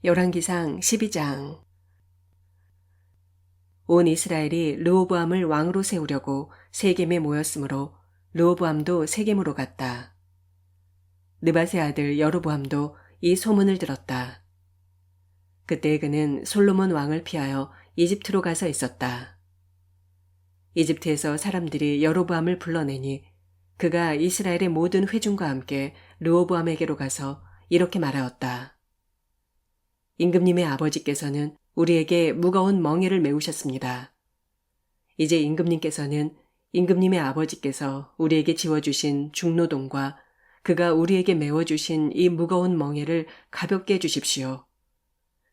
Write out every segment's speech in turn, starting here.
열왕기상 12장. 온 이스라엘이 르호보암을 왕으로 세우려고 세겜에 모였으므로 르호보암도 세겜으로 갔다. 느밧의 아들 여로보암도 이 소문을 들었다. 그때 그는 솔로몬 왕을 피하여 이집트로 가서 있었다. 이집트에서 사람들이 여로보암을 불러내니 그가 이스라엘의 모든 회중과 함께 르호보암에게로 가서 이렇게 말하였다. 임금님의 아버지께서는 우리에게 무거운 멍에를 메우셨습니다. 이제 임금님께서는 임금님의 아버지께서 우리에게 지워주신 중노동과 그가 우리에게 메워주신 이 무거운 멍에를 가볍게 해주십시오.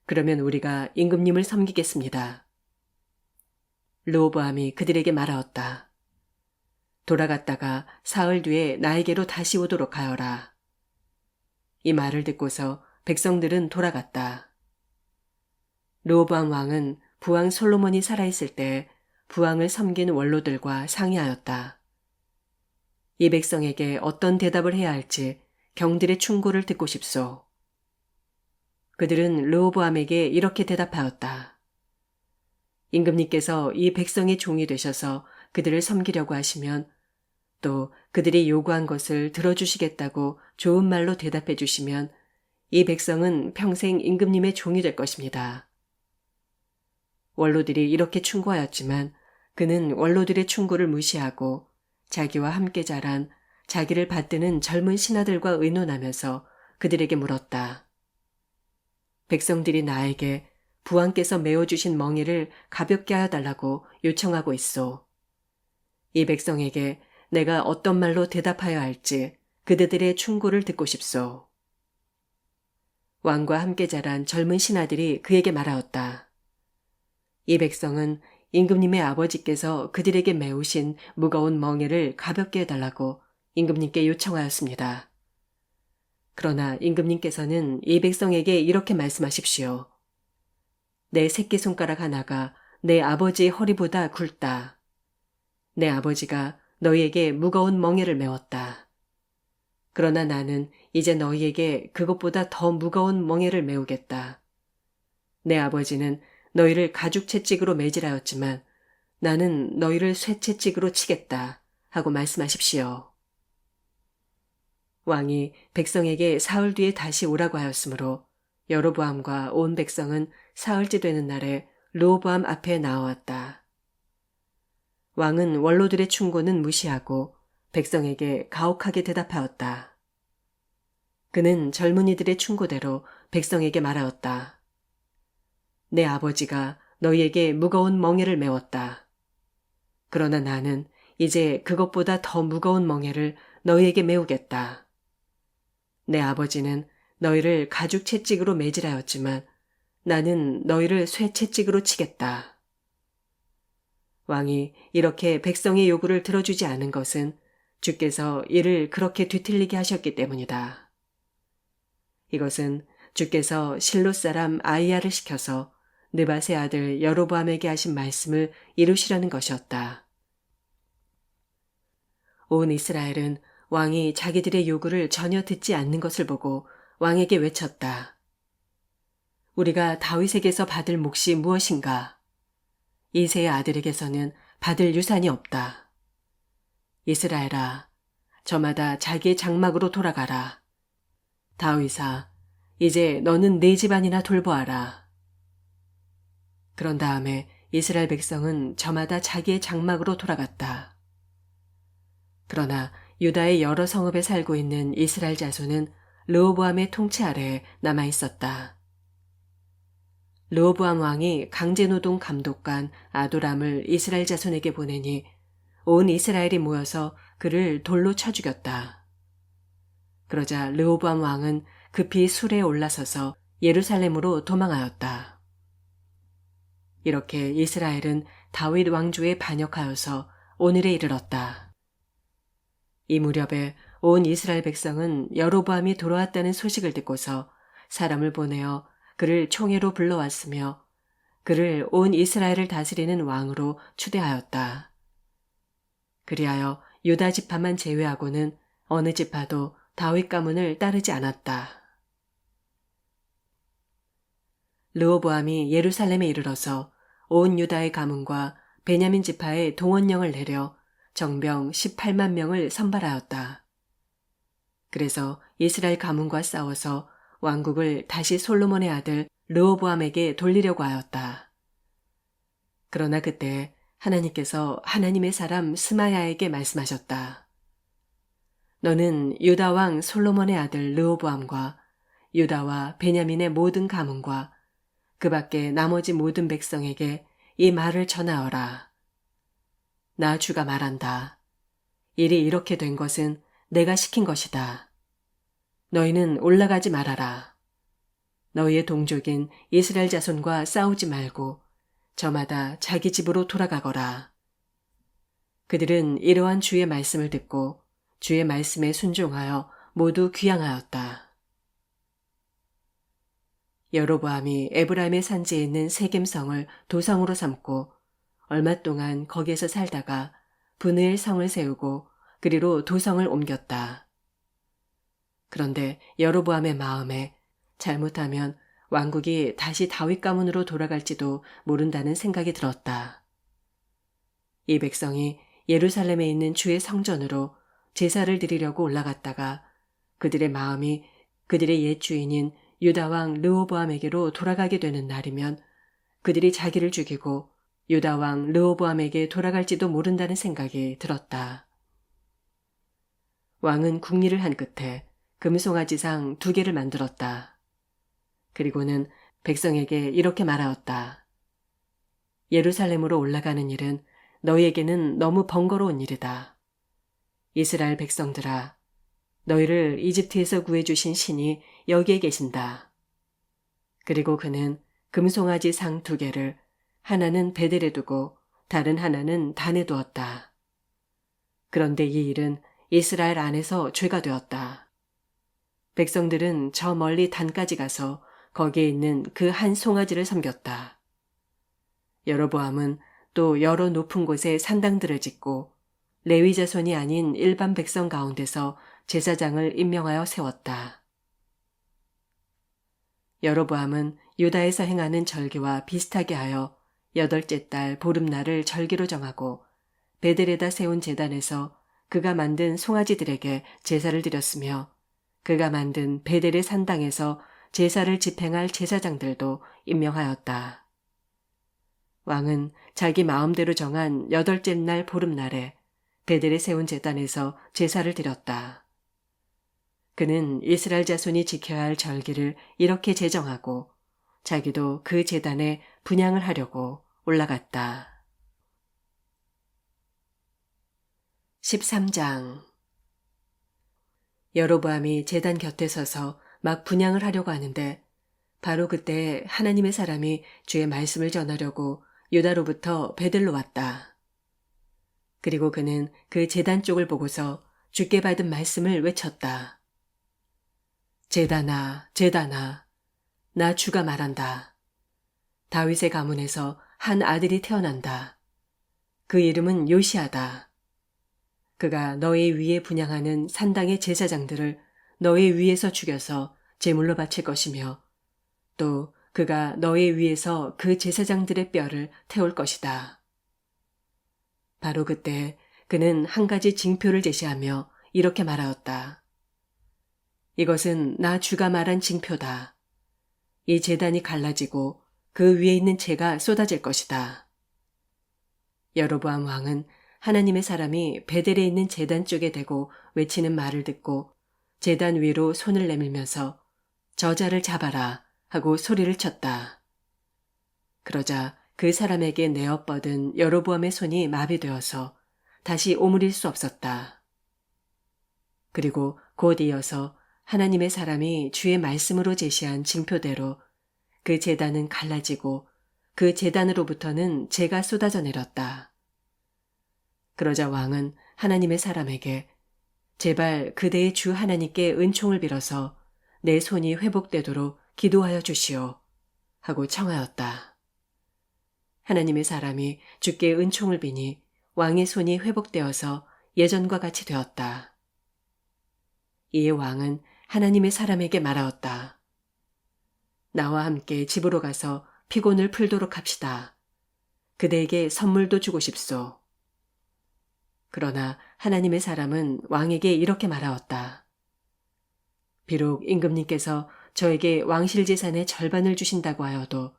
그러면 우리가 임금님을 섬기겠습니다. 르호보암이 그들에게 말하였다. 돌아갔다가 사흘 뒤에 나에게로 다시 오도록 하여라. 이 말을 듣고서 백성들은 돌아갔다. 르호보암 왕은 부왕 솔로몬이 살아있을 때 부왕을 섬긴 원로들과 상의하였다. 이 백성에게 어떤 대답을 해야 할지 경들의 충고를 듣고 싶소. 그들은 르호보암에게 이렇게 대답하였다. 임금님께서 이 백성의 종이 되셔서 그들을 섬기려고 하시면 또 그들이 요구한 것을 들어주시겠다고 좋은 말로 대답해 주시면 이 백성은 평생 임금님의 종이 될 것입니다. 원로들이 이렇게 충고하였지만 그는 원로들의 충고를 무시하고 자기와 함께 자란 자기를 받드는 젊은 신하들과 의논하면서 그들에게 물었다. 백성들이 나에게 부왕께서 메워주신 멍에를 가볍게 하여 달라고 요청하고 있소. 이 백성에게 내가 어떤 말로 대답하여 할지 그들의 충고를 듣고 싶소. 왕과 함께 자란 젊은 신하들이 그에게 말하였다. 이 백성은 임금님의 아버지께서 그들에게 메우신 무거운 멍에를 가볍게 해달라고 임금님께 요청하였습니다. 그러나 임금님께서는 이 백성에게 이렇게 말씀하십시오. 내 새끼손가락 하나가 내 아버지의 허리보다 굵다. 내 아버지가 너희에게 무거운 멍에를 메웠다. 그러나 나는 이제 너희에게 그것보다 더 무거운 멍에를 메우겠다. 내 아버지는 너희를 가죽 채찍으로 매질하였지만 나는 너희를 쇠 채찍으로 치겠다 하고 말씀하십시오. 왕이 백성에게 사흘 뒤에 다시 오라고 하였으므로 여로보암과 온 백성은 사흘째 되는 날에 르호보암 앞에 나와왔다. 왕은 원로들의 충고는 무시하고 백성에게 가혹하게 대답하였다. 그는 젊은이들의 충고대로 백성에게 말하였다. 내 아버지가 너희에게 무거운 멍에를 메웠다. 그러나 나는 이제 그것보다 더 무거운 멍에를 너희에게 메우겠다. 내 아버지는 너희를 가죽 채찍으로 매질하였지만 나는 너희를 쇠 채찍으로 치겠다. 왕이 이렇게 백성의 요구를 들어주지 않은 것은 주께서 이를 그렇게 뒤틀리게 하셨기 때문이다. 이것은 주께서 실로 사람 아이야를 시켜서 느밧의 아들 여로보암에게 하신 말씀을 이루시려는 것이었다. 온 이스라엘은 왕이 자기들의 요구를 전혀 듣지 않는 것을 보고 왕에게 외쳤다. 우리가 다윗에게서 받을 몫이 무엇인가? 이새의 아들에게서는 받을 유산이 없다. 이스라엘아, 저마다 자기의 장막으로 돌아가라. 다윗아, 이제 너는 네 집안이나 돌보아라. 그런 다음에 이스라엘 백성은 저마다 자기의 장막으로 돌아갔다. 그러나 유다의 여러 성읍에 살고 있는 이스라엘 자손은 르호보암의 통치 아래에 남아 있었다. 르호보암 왕이 강제노동 감독관 아도람을 이스라엘 자손에게 보내니 온 이스라엘이 모여서 그를 돌로 쳐 죽였다. 그러자 르호보암 왕은 급히 수레에 올라서서 예루살렘으로 도망하였다. 이렇게 이스라엘은 다윗 왕조에 반역하여서 오늘에 이르렀다. 이 무렵에 온 이스라엘 백성은 여로보암이 돌아왔다는 소식을 듣고서 사람을 보내어 그를 총회로 불러왔으며 그를 온 이스라엘을 다스리는 왕으로 추대하였다. 그리하여 유다 지파만 제외하고는 어느 지파도 다윗 가문을 따르지 않았다. 르호보암이 예루살렘에 이르러서 온 유다의 가문과 베냐민 지파의 동원령을 내려 정병 18만 명을 선발하였다. 그래서 이스라엘 가문과 싸워서 왕국을 다시 솔로몬의 아들 르호보암에게 돌리려고 하였다. 그러나 그때 하나님께서 하나님의 사람 스마야에게 말씀하셨다. 너는 유다 왕 솔로몬의 아들 르호보암과 유다와 베냐민의 모든 가문과 그 밖에 나머지 모든 백성에게 이 말을 전하여라. 나 주가 말한다. 일이 이렇게 된 것은 내가 시킨 것이다. 너희는 올라가지 말아라. 너희의 동족인 이스라엘 자손과 싸우지 말고 저마다 자기 집으로 돌아가거라. 그들은 이러한 주의 말씀을 듣고 주의 말씀에 순종하여 모두 귀향하였다. 여로보암이 에브라임의 산지에 있는 세겜성을 도성으로 삼고 얼마 동안 거기에서 살다가 브느엘 성을 세우고 그리로 도성을 옮겼다. 그런데 여로보암의 마음에 잘못하면 왕국이 다시 다윗 가문으로 돌아갈지도 모른다는 생각이 들었다. 이 백성이 예루살렘에 있는 주의 성전으로 제사를 드리려고 올라갔다가 그들의 마음이 그들의 옛 주인인 유다 왕 르호보암에게로 돌아가게 되는 날이면 그들이 자기를 죽이고 유다 왕 르호보암에게 돌아갈지도 모른다는 생각이 들었다. 왕은 궁리를 한 끝에 금송아지상 2개를 만들었다. 그리고는 백성에게 이렇게 말하였다. 예루살렘으로 올라가는 일은 너희에게는 너무 번거로운 일이다. 이스라엘 백성들아, 너희를 이집트에서 구해주신 신이 여기에 계신다. 그리고 그는 금송아지 상 2개를 하나는 베델에 두고 다른 하나는 단에 두었다. 그런데 이 일은 이스라엘 안에서 죄가 되었다. 백성들은 저 멀리 단까지 가서 거기에 있는 그 한 송아지를 섬겼다. 여로보암은 또 여러 높은 곳에 산당들을 짓고 레위 자손이 아닌 일반 백성 가운데서 제사장을 임명하여 세웠다. 여로보암은 유다에서 행하는 절기와 비슷하게 하여 8째 달 보름날을 절기로 정하고 베델에다 세운 제단에서 그가 만든 송아지들에게 제사를 드렸으며 그가 만든 베델의 산당에서 제사를 집행할 제사장들도 임명하였다. 왕은 자기 마음대로 정한 8째 날 보름날에 베델에 세운 제단에서 제사를 드렸다. 그는 이스라엘 자손이 지켜야 할 절기를 이렇게 제정하고 자기도 그 제단에 분향을 하려고 올라갔다. 13장. 여로보암이 제단 곁에 서서 막 분향을 하려고 하는데 바로 그때 하나님의 사람이 주의 말씀을 전하려고 유다로부터 베델로 왔다. 그리고 그는 그 제단 쪽을 보고서 주께 받은 말씀을 외쳤다. 제단아, 제단아, 나 주가 말한다. 다윗의 가문에서 한 아들이 태어난다. 그 이름은 요시아다. 그가 너희 위에 분향하는 산당의 제사장들을 너희 위에서 죽여서 제물로 바칠 것이며 또 그가 너희 위에서 그 제사장들의 뼈를 태울 것이다. 바로 그때 그는 한 가지 징표를 제시하며 이렇게 말하였다. 이것은 나 주가 말한 징표다. 이 제단이 갈라지고 그 위에 있는 재가 쏟아질 것이다. 여로보암 왕은 하나님의 사람이 베델에 있는 제단 쪽에 대고 외치는 말을 듣고 제단 위로 손을 내밀면서 저자를 잡아라 하고 소리를 쳤다. 그러자 그 사람에게 내어 뻗은 여로보암의 손이 마비되어서 다시 오므릴 수 없었다. 그리고 곧 이어서 하나님의 사람이 주의 말씀으로 제시한 징표대로 그 제단은 갈라지고 그 제단으로부터는 재가 쏟아져 내렸다. 그러자 왕은 하나님의 사람에게 제발 그대의 주 하나님께 은총을 빌어서 내 손이 회복되도록 기도하여 주시오 하고 청하였다. 하나님의 사람이 주께 은총을 비니 왕의 손이 회복되어서 예전과 같이 되었다. 이에 왕은 하나님의 사람에게 말하였다. 나와 함께 집으로 가서 피곤을 풀도록 합시다. 그대에게 선물도 주고 싶소. 그러나 하나님의 사람은 왕에게 이렇게 말하였다. 비록 임금님께서 저에게 왕실 재산의 절반을 주신다고 하여도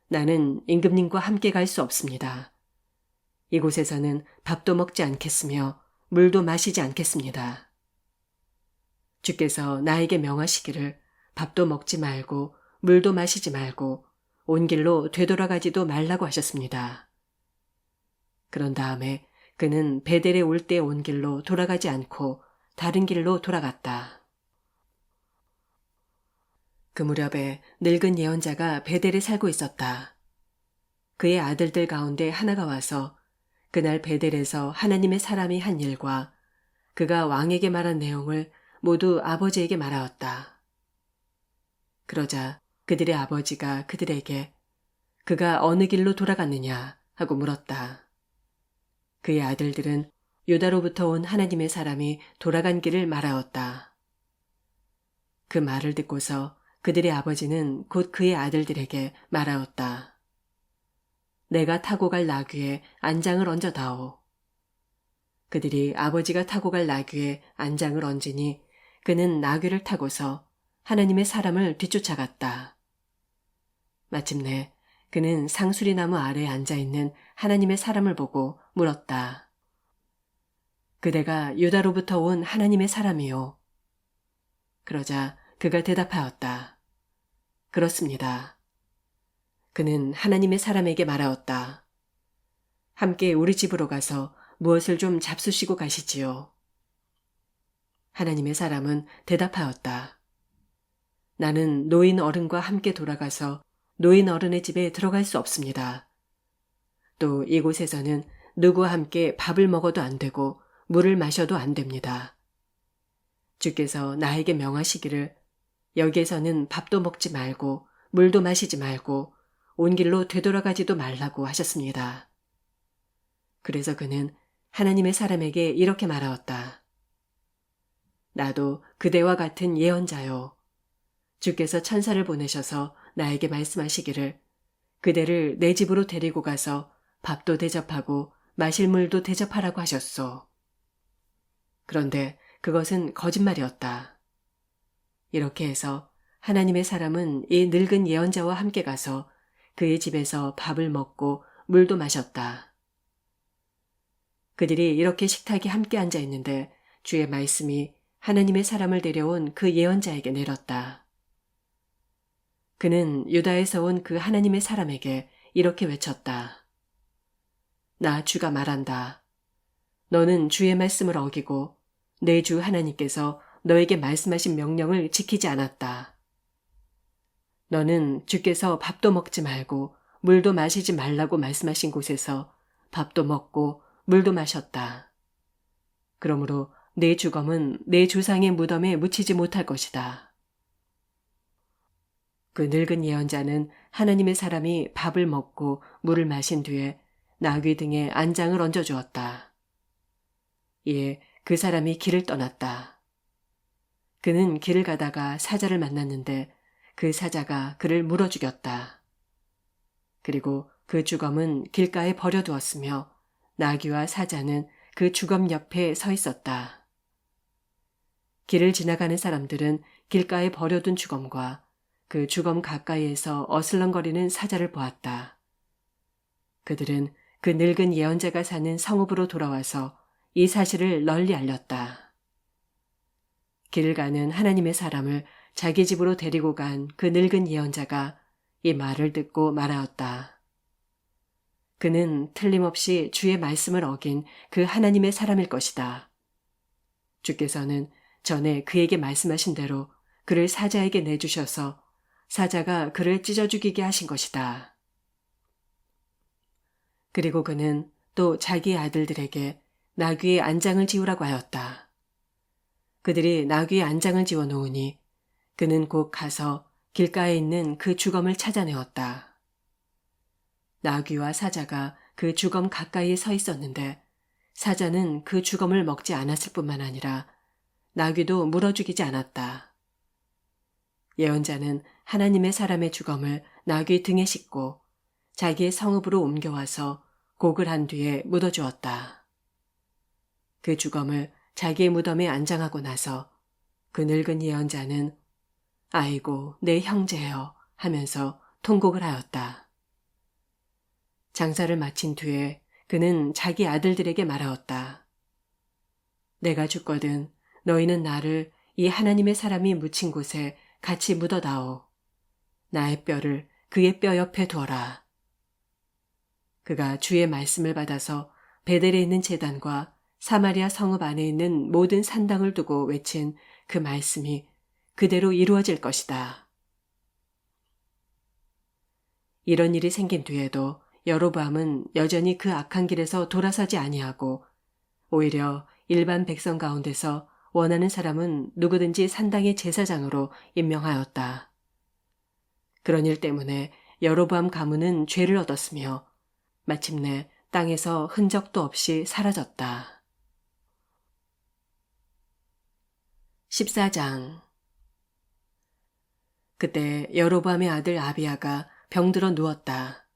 나는 임금님과 함께 갈 수 없습니다. 이곳에서는 밥도 먹지 않겠으며 물도 마시지 않겠습니다. 주께서 나에게 명하시기를 밥도 먹지 말고 물도 마시지 말고 온 길로 되돌아가지도 말라고 하셨습니다. 그런 다음에 그는 베델에 올 때 온 길로 돌아가지 않고 다른 길로 돌아갔다. 그 무렵에 늙은 예언자가 베델에 살고 있었다. 그의 아들들 가운데 하나가 와서 그날 베델에서 하나님의 사람이 한 일과 그가 왕에게 말한 내용을 모두 아버지에게 말하였다. 그러자 그들의 아버지가 그들에게 그가 어느 길로 돌아갔느냐 하고 물었다. 그의 아들들은 유다로부터 온 하나님의 사람이 돌아간 길을 말하였다. 그 말을 듣고서 그들의 아버지는 곧 그의 아들들에게 말하였다. 내가 타고 갈 나귀에 안장을 얹어다오. 그들이 아버지가 타고 갈 나귀에 안장을 얹으니 그는 나귀를 타고서 하나님의 사람을 뒤쫓아갔다. 마침내 그는 상수리 나무 아래에 앉아있는 하나님의 사람을 보고 물었다. 그대가 유다로부터 온 하나님의 사람이요. 그러자 그가 대답하였다. 그렇습니다. 그는 하나님의 사람에게 말하였다. 함께 우리 집으로 가서 무엇을 좀 잡수시고 가시지요. 하나님의 사람은 대답하였다. 나는 노인 어른과 함께 돌아가서 노인 어른의 집에 들어갈 수 없습니다. 또 이곳에서는 누구와 함께 밥을 먹어도 안 되고 물을 마셔도 안 됩니다. 주께서 나에게 명하시기를 여기에서는 밥도 먹지 말고 물도 마시지 말고 온 길로 되돌아가지도 말라고 하셨습니다. 그래서 그는 하나님의 사람에게 이렇게 말하였다. 나도 그대와 같은 예언자요. 주께서 천사를 보내셔서 나에게 말씀하시기를 그대를 내 집으로 데리고 가서 밥도 대접하고 마실 물도 대접하라고 하셨소. 그런데 그것은 거짓말이었다. 이렇게 해서 하나님의 사람은 이 늙은 예언자와 함께 가서 그의 집에서 밥을 먹고 물도 마셨다. 그들이 이렇게 식탁에 함께 앉아 있는데 주의 말씀이 하나님의 사람을 데려온 그 예언자에게 내렸다. 그는 유다에서 온 그 하나님의 사람에게 이렇게 외쳤다. 나 주가 말한다. 너는 주의 말씀을 어기고 내 주 하나님께서 너에게 말씀하신 명령을 지키지 않았다. 너는 주께서 밥도 먹지 말고 물도 마시지 말라고 말씀하신 곳에서 밥도 먹고 물도 마셨다. 그러므로 내 죽음은 내 조상의 무덤에 묻히지 못할 것이다. 그 늙은 예언자는 하나님의 사람이 밥을 먹고 물을 마신 뒤에 나귀 등에 안장을 얹어주었다. 이에 그 사람이 길을 떠났다. 그는 길을 가다가 사자를 만났는데 그 사자가 그를 물어 죽였다. 그리고 그 주검은 길가에 버려두었으며 나귀와 사자는 그 주검 옆에 서 있었다. 길을 지나가는 사람들은 길가에 버려둔 주검과 그 주검 가까이에서 어슬렁거리는 사자를 보았다. 그들은 그 늙은 예언자가 사는 성읍으로 돌아와서 이 사실을 널리 알렸다. 길을 가는 하나님의 사람을 자기 집으로 데리고 간 그 늙은 예언자가 이 말을 듣고 말하였다. 그는 틀림없이 주의 말씀을 어긴 그 하나님의 사람일 것이다. 주께서는 전에 그에게 말씀하신 대로 그를 사자에게 내주셔서 사자가 그를 찢어 죽이게 하신 것이다. 그리고 그는 또 자기 아들들에게 나귀의 안장을 지우라고 하였다. 그들이 나귀의 안장을 지어 놓으니 그는 곧 가서 길가에 있는 그 주검을 찾아내었다. 나귀와 사자가 그 주검 가까이에 서 있었는데 사자는 그 주검을 먹지 않았을 뿐만 아니라 나귀도 물어 죽이지 않았다. 예언자는 하나님의 사람의 주검을 나귀 등에 싣고 자기의 성읍으로 옮겨와서 곡을 한 뒤에 묻어주었다. 그 주검을 자기의 무덤에 안장하고 나서 그 늙은 예언자는 아이고 내 형제여 하면서 통곡을 하였다. 장사를 마친 뒤에 그는 자기 아들들에게 말하였다. 내가 죽거든 너희는 나를 이 하나님의 사람이 묻힌 곳에 같이 묻어다오. 나의 뼈를 그의 뼈 옆에 두어라. 그가 주의 말씀을 받아서 베델에 있는 제단과 사마리아 성읍 안에 있는 모든 산당을 두고 외친 그 말씀이 그대로 이루어질 것이다. 이런 일이 생긴 뒤에도 여로보암은 여전히 그 악한 길에서 돌아서지 아니하고 오히려 일반 백성 가운데서 원하는 사람은 누구든지 산당의 제사장으로 임명하였다. 그런 일 때문에 여로보암 가문은 죄를 얻었으며 마침내 땅에서 흔적도 없이 사라졌다. 14장. 그때 여로보암의 아들 아비야가 병들어 누웠다.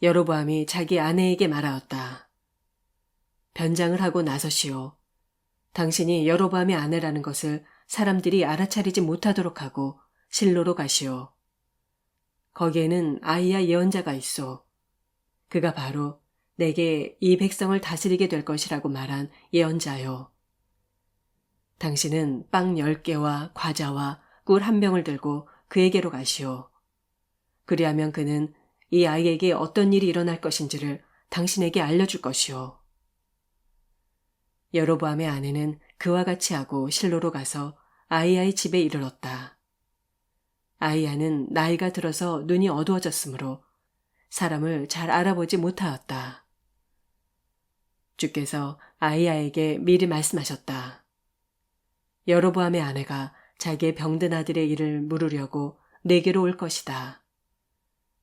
여로보암이 자기 아내에게 말하였다. 변장을 하고 나서시오. 당신이 여로보암의 아내라는 것을 사람들이 알아차리지 못하도록 하고 실로로 가시오. 거기에는 아히야 예언자가 있소. 그가 바로 내게 이 백성을 다스리게 될 것이라고 말한 예언자요. 당신은 빵 10개와 과자와 꿀 1병을 들고 그에게로 가시오. 그리하면 그는 이 아이에게 어떤 일이 일어날 것인지를 당신에게 알려줄 것이오. 여로보암의 아내는 그와 같이 하고 실로로 가서 아히야의 집에 이르렀다. 아히야는 나이가 들어서 눈이 어두워졌으므로 사람을 잘 알아보지 못하였다. 주께서 아히야에게 미리 말씀하셨다. 여로보암의 아내가 자기의 병든 아들의 일을 물으려고 내게로 올 것이다.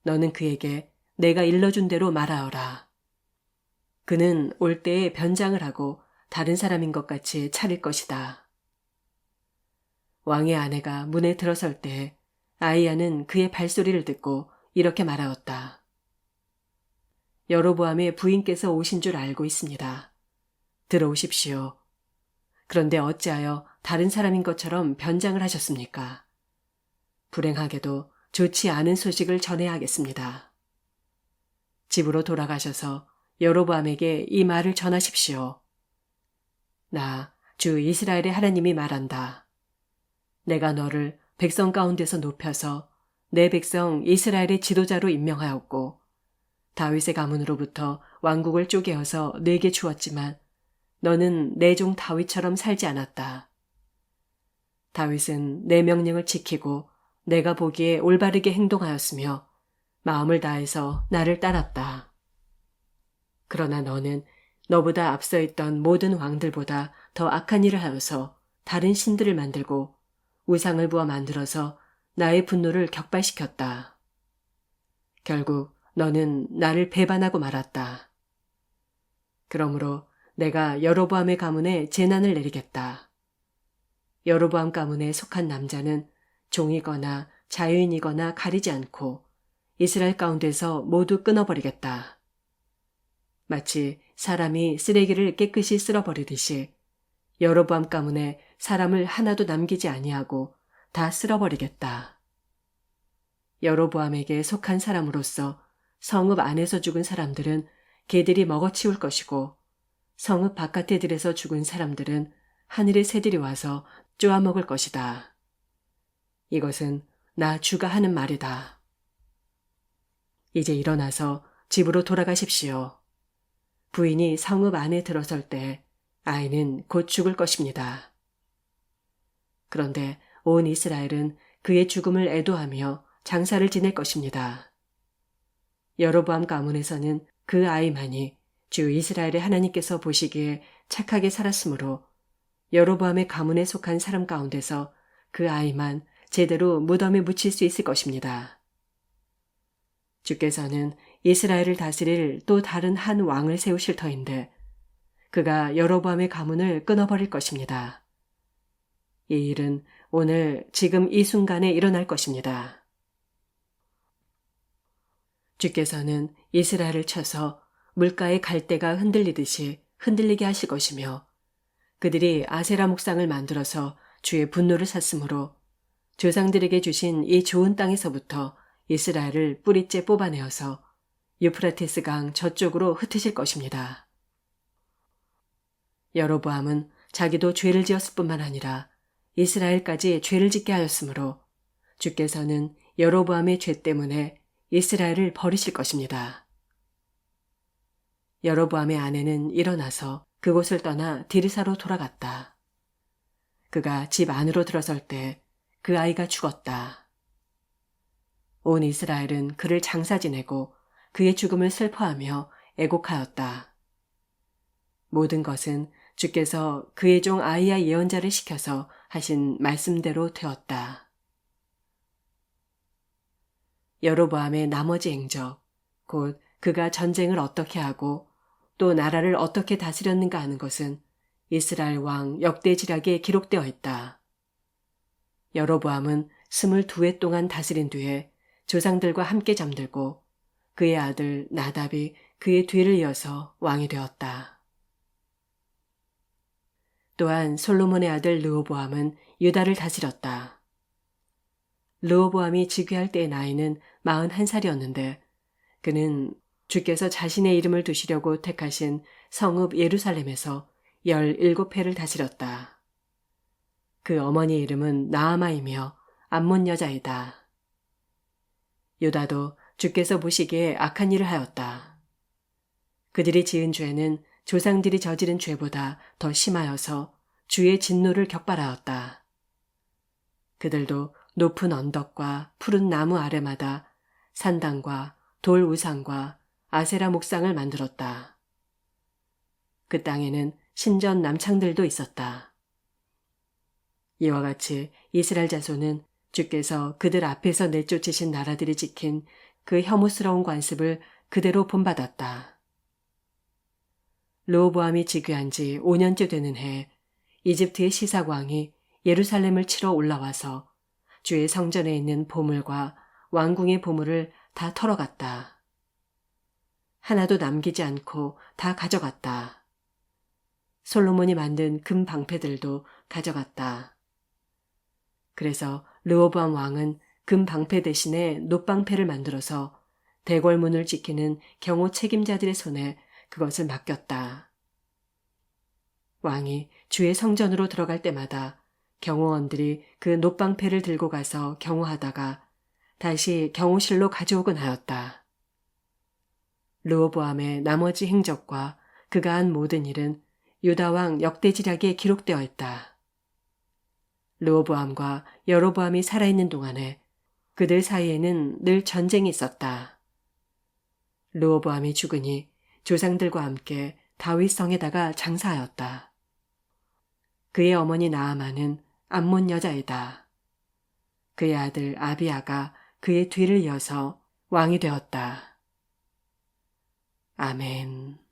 너는 그에게 내가 일러준 대로 말하어라. 그는 올 때에 변장을 하고 다른 사람인 것 같이 차릴 것이다. 왕의 아내가 문에 들어설 때 아히야는 그의 발소리를 듣고 이렇게 말하였다. 여로보암의 부인께서 오신 줄 알고 있습니다. 들어오십시오. 그런데 어찌하여 다른 사람인 것처럼 변장을 하셨습니까? 불행하게도 좋지 않은 소식을 전해야 하겠습니다. 집으로 돌아가셔서 여로보암에게 이 말을 전하십시오. 나 주 이스라엘의 하나님이 말한다. 내가 너를 백성 가운데서 높여서 내 백성 이스라엘의 지도자로 임명하였고 다윗의 가문으로부터 왕국을 쪼개어서 네게 주었지만 너는 내 종 다윗처럼 살지 않았다. 다윗은 내 명령을 지키고 내가 보기에 올바르게 행동하였으며 마음을 다해서 나를 따랐다. 그러나 너는 너보다 앞서 있던 모든 왕들보다 더 악한 일을 하여서 다른 신들을 만들고 우상을 부어 만들어서 나의 분노를 격발시켰다. 결국 너는 나를 배반하고 말았다. 그러므로 내가 여로보암의 가문에 재난을 내리겠다. 여로보암 가문에 속한 남자는 종이거나 자유인이거나 가리지 않고 이스라엘 가운데서 모두 끊어버리겠다. 마치 사람이 쓰레기를 깨끗이 쓸어버리듯이 여로보암 가문에 사람을 하나도 남기지 아니하고 다 쓸어버리겠다. 여로보암에게 속한 사람으로서 성읍 안에서 죽은 사람들은 개들이 먹어치울 것이고 성읍 바깥의 들에서 죽은 사람들은 하늘의 새들이 와서 쪼아먹을 것이다. 이것은 나 주가 하는 말이다. 이제 일어나서 집으로 돌아가십시오. 부인이 성읍 안에 들어설 때 아이는 곧 죽을 것입니다. 그런데 온 이스라엘은 그의 죽음을 애도하며 장사를 지낼 것입니다. 여로보암 가문에서는 그 아이만이 주 이스라엘의 하나님께서 보시기에 착하게 살았으므로 여로보암의 가문에 속한 사람 가운데서 그 아이만 제대로 무덤에 묻힐 수 있을 것입니다. 주께서는 이스라엘을 다스릴 또 다른 한 왕을 세우실 터인데 그가 여로보암의 가문을 끊어버릴 것입니다. 이 일은 오늘 지금 이 순간에 일어날 것입니다. 주께서는 이스라엘을 쳐서 물가의 갈대가 흔들리듯이 흔들리게 하실 것이며 그들이 아세라 목상을 만들어서 주의 분노를 샀으므로 조상들에게 주신 이 좋은 땅에서부터 이스라엘을 뿌리째 뽑아내어서 유프라테스 강 저쪽으로 흩으실 것입니다. 여로보암은 자기도 죄를 지었을 뿐만 아니라 이스라엘까지 죄를 짓게 하였으므로 주께서는 여로보암의 죄 때문에 이스라엘을 버리실 것입니다. 여로보암의 아내는 일어나서 그곳을 떠나 디르사로 돌아갔다. 그가 집 안으로 들어설 때 그 아이가 죽었다. 온 이스라엘은 그를 장사 지내고 그의 죽음을 슬퍼하며 애곡하였다. 모든 것은 주께서 그의 종 아히야 예언자를 시켜서 하신 말씀대로 되었다. 여로보암의 나머지 행적, 곧 그가 전쟁을 어떻게 하고 또 나라를 어떻게 다스렸는가 하는 것은 이스라엘 왕 역대지략에 기록되어 있다. 여로보암은 22해 동안 다스린 뒤에 조상들과 함께 잠들고 그의 아들 나답이 그의 뒤를 이어서 왕이 되었다. 또한 솔로몬의 아들 르호보암은 유다를 다스렸다. 르호보암이 즉위할 때의 나이는 41살이었는데 그는 주께서 자신의 이름을 두시려고 택하신 성읍 예루살렘에서 17해를 다스렸다. 그 어머니의 이름은 나아마이며 암몬 여자이다. 유다도 주께서 보시기에 악한 일을 하였다. 그들이 지은 죄는 조상들이 저지른 죄보다 더 심하여서 주의 진노를 격발하였다. 그들도 높은 언덕과 푸른 나무 아래마다 산당과 돌 우상과 아세라 목상을 만들었다. 그 땅에는 신전 남창들도 있었다. 이와 같이 이스라엘 자손은 주께서 그들 앞에서 내쫓으신 나라들이 지킨 그 혐오스러운 관습을 그대로 본받았다. 르호보암이 즉위한 지 5년째 되는 해에 이집트의 시삭왕이 예루살렘을 치러 올라와서 주의 성전에 있는 보물과 왕궁의 보물을 다 털어갔다. 하나도 남기지 않고 다 가져갔다. 솔로몬이 만든 금 방패들도 가져갔다. 그래서 르호보암 왕은 금 방패 대신에 놋방패를 만들어서 대궐문을 지키는 경호 책임자들의 손에 그것을 맡겼다. 왕이 주의 성전으로 들어갈 때마다 경호원들이 그 놋방패를 들고 가서 경호하다가 다시 경호실로 가져오곤 하였다. 르호보암의 나머지 행적과 그가 한 모든 일은 유다왕 역대지략에 기록되어 있다. 르호보암과 여로보암이 살아있는 동안에 그들 사이에는 늘 전쟁이 있었다. 르호보암이 죽으니 조상들과 함께 다윗성에다가 장사하였다. 그의 어머니 나아만은 암몬 여자이다. 그의 아들 아비야가 그의 뒤를 이어서 왕이 되었다. 아멘.